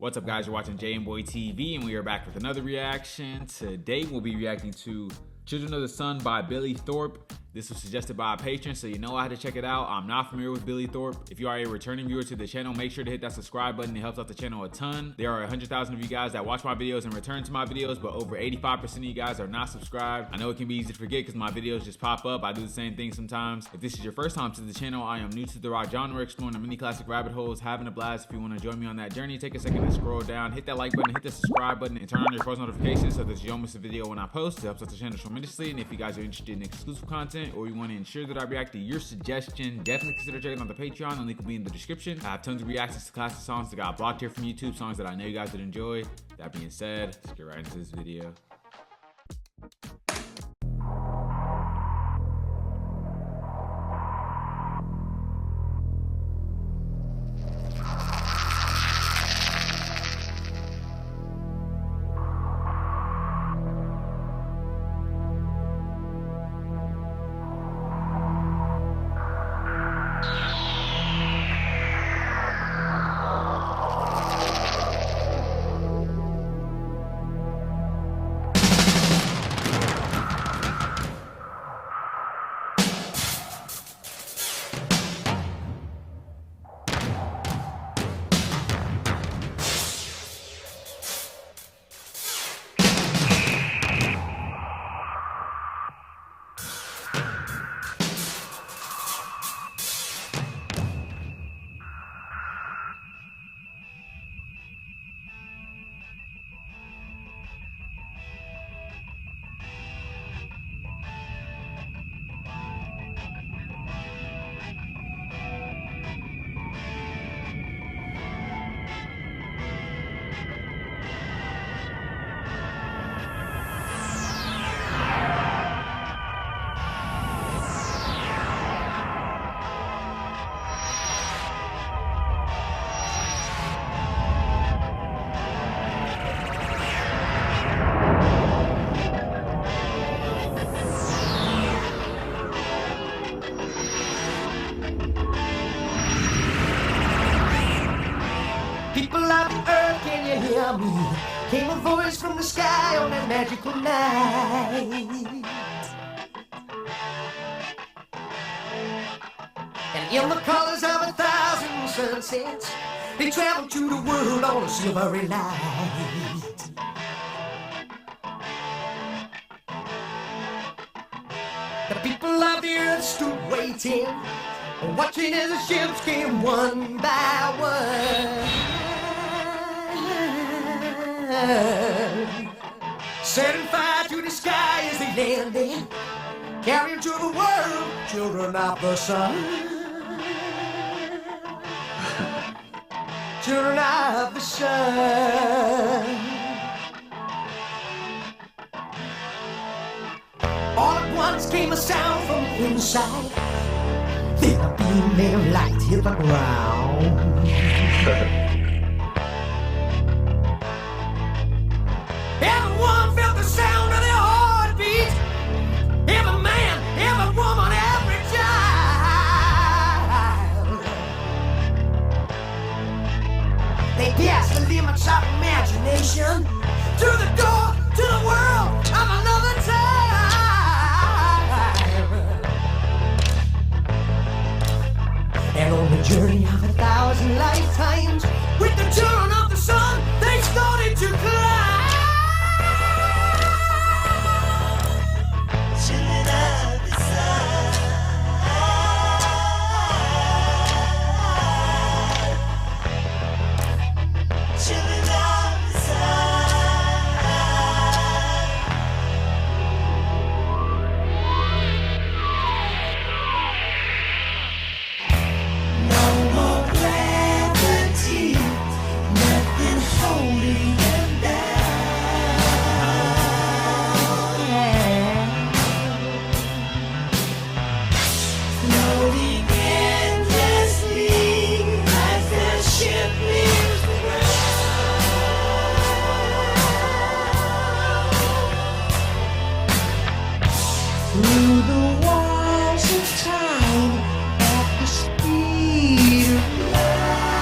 What's up, guys? You're watching jmboytv, and we are back with another reaction. Today we'll be reacting to Children of the Sun by Billy Thorpe. This was suggested by a patron, so you know I had to check it out. I'm not familiar with Billy Thorpe. If you are a returning viewer to the channel, make sure to hit that subscribe button. It helps out the channel a ton. There are 100,000 of you guys that watch my videos and return to my videos, but over 85% of you guys are not subscribed. I know it can be easy to forget because my videos just pop up. I do the same thing sometimes. If this is your first time to the channel, I am new to the rock genre, exploring the many classic rabbit holes, having a blast. If you want to join me on that journey, take a second to scroll down, hit that like button, hit the subscribe button, and turn on your post notifications so that you don't miss a video when I post. It helps out the channel tremendously. And if you guys are interested in exclusive content or you want to ensure that I react to your suggestion, definitely consider checking out the Patreon. The link will be in the description. I have tons of reactions to classic songs that got blocked here from YouTube, songs that I know you guys would enjoy. That being said, let's get right into this video. People of the earth, can you hear me? Came a voice from the sky on that magical night. And in the colors of 1,000 sunsets, they traveled to the world on a silvery light. The people of the earth stood waiting, watching as the ships came one by one. Setting fire to the sky as they landed, carrying to the world children of the sun. Children of the sun. All at once came a sound from inside. Then a beam of light hit the ground. Everyone felt the sound of their heartbeat. Every man, every woman, every child. They passed the limits of imagination through the door to the world of another time. And on the journey of 1,000 lifetimes, with the children of the sun, they started to climb. Through the walls of time at the speed of light.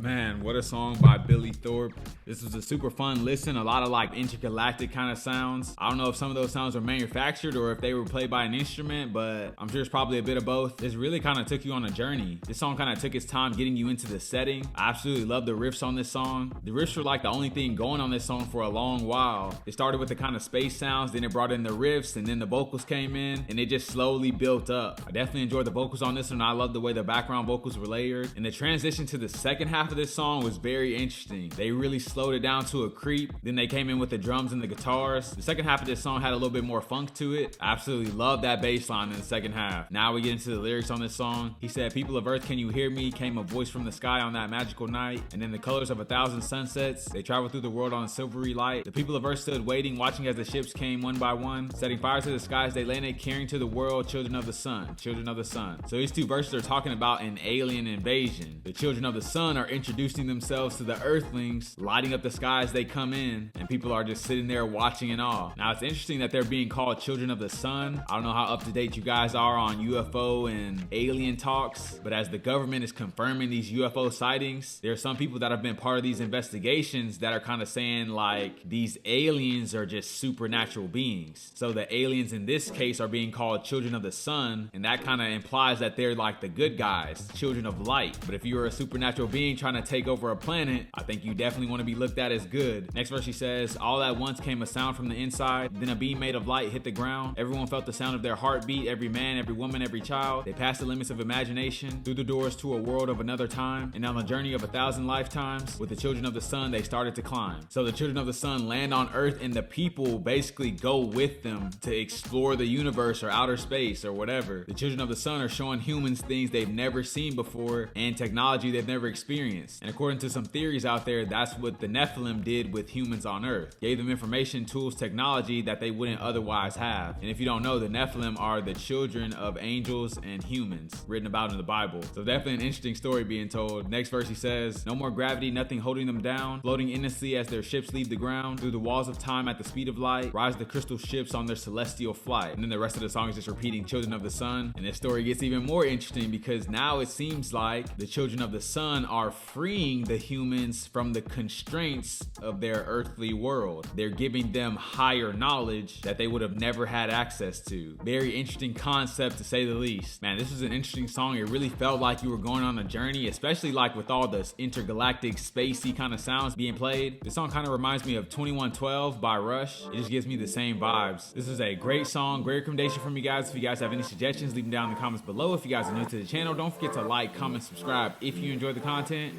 Man, what a song by Billy Thorpe. This was a super fun listen, a lot of like intergalactic kind of sounds. I don't know if some of those sounds were manufactured or if they were played by an instrument, but I'm sure it's probably a bit of both. This really kind of took you on a journey. This song kind of took its time getting you into the setting. I absolutely love the riffs on this song. The riffs were like the only thing going on this song for a long while. It started with the kind of space sounds, then it brought in the riffs, and then the vocals came in, and it just slowly built up. I definitely enjoyed the vocals on this one. I love the way the background vocals were layered, and the transition to the second half of this song was very interesting. They really slowed it down to a creep, then they came in with the drums and the guitars. The second half of this song had a little bit more funk to it. I absolutely love that bass line in the second half. Now we get into the lyrics on this song. He said, "People of earth, can you hear me? Came a voice from the sky on that magical night, and in the colors of 1,000 sunsets, they traveled through the world on a silvery light. The people of earth stood waiting, watching as the ships came one by one, setting fire to the skies they landed, carrying to the world children of the sun, children of the sun." So these two verses are talking about an alien invasion. The children of the sun are introducing themselves to the earthlings, lighting up the sky as they come in, and people are just sitting there watching in awe. Now it's interesting that they're being called children of the sun. I don't know how up to date you guys are on UFO and alien talks, but as the government is confirming these UFO sightings, there are some people that have been part of these investigations that are kind of saying like these aliens are just supernatural beings. So the aliens in this case are being called children of the sun, and that kind of implies that they're like the good guys, children of light. But if you're a supernatural being trying to take over a planet, I think you definitely want to be looked at as good. Next verse he says, "All at once came a sound from the inside, then a beam made of light hit the ground. Everyone felt the sound of their heartbeat, every man, every woman, every child. They passed the limits of imagination, through the doors to a world of another time, and on the journey of 1,000 lifetimes, with the children of the sun, they started to climb." So the children of the sun land on Earth, and the people basically go with them to explore the universe or outer space or whatever. The children of the sun are showing humans things they've never seen before and technology they've never experienced. And according to some theories out there, that's what the Nephilim did with humans on Earth. Gave them information, tools, technology that they wouldn't otherwise have. And if you don't know, the Nephilim are the children of angels and humans, written about in the Bible. So definitely an interesting story being told. Next verse he says, "No more gravity, nothing holding them down, floating endlessly as their ships leave the ground. Through the walls of time at the speed of light, rise the crystal ships on their celestial flight." And then the rest of the song is just repeating children of the sun. And this story gets even more interesting because now it seems like the children of the sun are freeing the humans from the constraints of their earthly world. They're giving them higher knowledge that they would have never had access to. Very interesting concept to say the least. Man, this was an interesting song. It really felt like you were going on a journey, especially like with all the intergalactic spacey kind of sounds being played. This song kind of reminds me of 2112 by Rush. It just gives me the same vibes. This is a great song, great recommendation from you guys. If you guys have any suggestions, leave them down in the comments below. If you guys are new to the channel, don't forget to like, comment, subscribe if you enjoy the content.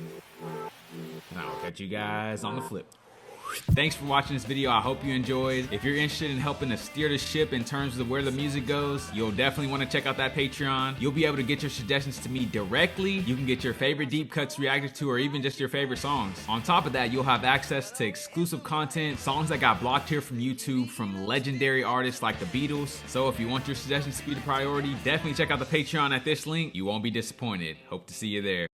And I'll catch you guys on the flip. Thanks for watching this video. I hope you enjoyed. If you're interested in helping to steer the ship in terms of where the music goes, you'll definitely want to check out that Patreon. You'll be able to get your suggestions to me directly. You can get your favorite deep cuts reacted to, or even just your favorite songs. On top of that, you'll have access to exclusive content, songs that got blocked here from YouTube from legendary artists like the Beatles. So if you want your suggestions to be the priority, definitely check out the Patreon at this link. You won't be disappointed. Hope to see you there.